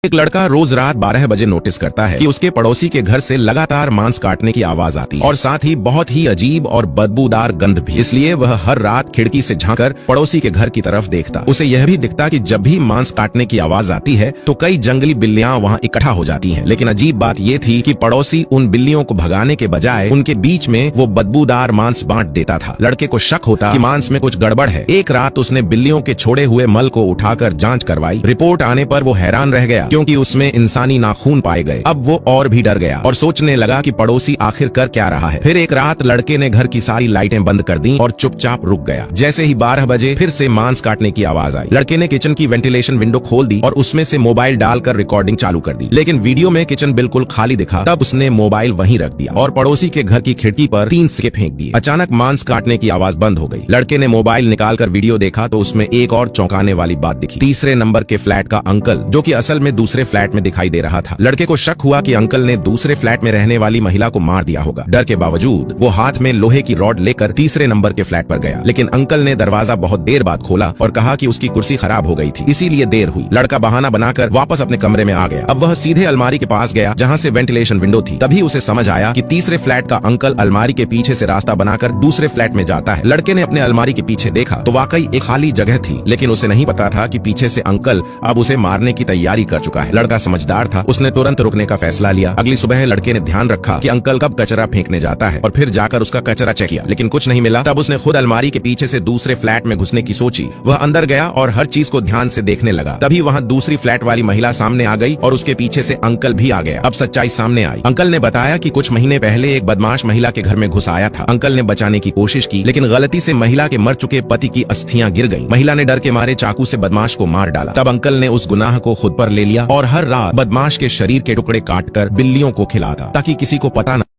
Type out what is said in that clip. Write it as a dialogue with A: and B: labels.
A: एक लड़का रोज रात 12 बजे नोटिस करता है कि उसके पड़ोसी के घर से लगातार मांस काटने की आवाज आती है और साथ ही बहुत ही अजीब और बदबूदार गंध भी। इसलिए वह हर रात खिड़की से झांककर पड़ोसी के घर की तरफ देखता। उसे यह भी दिखता कि जब भी मांस काटने की आवाज आती है तो कई जंगली बिल्लियां वहां इकट्ठा हो जाती हैं। लेकिन अजीब बात यह थी कि पड़ोसी उन बिल्लियों को भगाने के बजाय उनके बीच में वो बदबूदार मांस बांट देता था। लड़के को शक होता कि मांस में कुछ गड़बड़ है। एक रात उसने बिल्लियों के छोड़े हुए मल को उठाकर जांच करवाई। रिपोर्ट आने पर वो हैरान रह गया क्योंकि उसमें इंसानी नाखून पाए गए। अब वो और भी डर गया और सोचने लगा कि पड़ोसी आखिर कर क्या रहा है। फिर एक रात लड़के ने घर की सारी लाइटें बंद कर दी और चुपचाप रुक गया। जैसे ही 12 बजे फिर से मांस काटने की आवाज आई। लड़के ने किचन की वेंटिलेशन विंडो खोल दी और उसमें से मोबाइल डालकर रिकॉर्डिंग चालू कर दी। लेकिन वीडियो में किचन बिल्कुल खाली दिखा। तब उसने मोबाइल वहीं रख दिया और पड़ोसी के घर की खिड़की पर 3 सिक्के फेंक दिए। अचानक मांस काटने की आवाज बंद हो गई। लड़के ने मोबाइल निकालकर वीडियो देखा तो उसमें एक और चौंकाने वाली बात दिखी। तीसरे नंबर के फ्लैट का अंकल, जो कि असल में दूसरे फ्लैट में दिखाई दे रहा था। लड़के को शक हुआ कि अंकल ने दूसरे फ्लैट में रहने वाली महिला को मार दिया होगा। डर के बावजूद वो हाथ में लोहे की रॉड लेकर तीसरे नंबर के फ्लैट पर गया। लेकिन अंकल ने दरवाजा बहुत देर बाद खोला और कहा कि उसकी कुर्सी खराब हो गई थी, इसीलिए देर हुई। लड़का बहाना बनाकर वापस अपने कमरे में आ गया। अब वह सीधे अलमारी के पास गया जहां से वेंटिलेशन विंडो थी। तभी उसे समझ आया कि तीसरे फ्लैट का अंकल अलमारी के पीछे से रास्ता बनाकर दूसरे फ्लैट में जाता है। लड़के ने अपने अलमारी के पीछे देखा तो वाकई एक खाली जगह थी, लेकिन उसे नहीं पता था कि पीछे से अंकल अब उसे मारने की तैयारी कर चुका है। लड़का समझदार था, उसने तुरंत रुकने का फैसला लिया। अगली सुबह लड़के ने ध्यान रखा कि अंकल कब कचरा फेंकने जाता है और फिर जाकर उसका कचरा चेक किया, लेकिन कुछ नहीं मिला। तब उसने खुद अलमारी के पीछे से दूसरे फ्लैट में घुसने की सोची। वह अंदर गया और हर चीज को ध्यान से देखने लगा। तभी वहां दूसरी फ्लैट वाली महिला सामने आ गई और उसके पीछे से अंकल भी आ गया। अब सच्चाई सामने आई। अंकल ने बताया कि कुछ महीने पहले एक बदमाश महिला के घर में घुस आया था। अंकल ने बचाने की कोशिश की, लेकिन गलती से महिला के मर चुके पति की अस्थियां गिर गईं। महिला ने डर के मारे चाकू से बदमाश को मार डाला। तब अंकल ने उस गुनाह को खुद पर ले लिया और हर रात बदमाश के शरीर के टुकड़े काटकर बिल्लियों को खिलाता ताकि किसी को पता न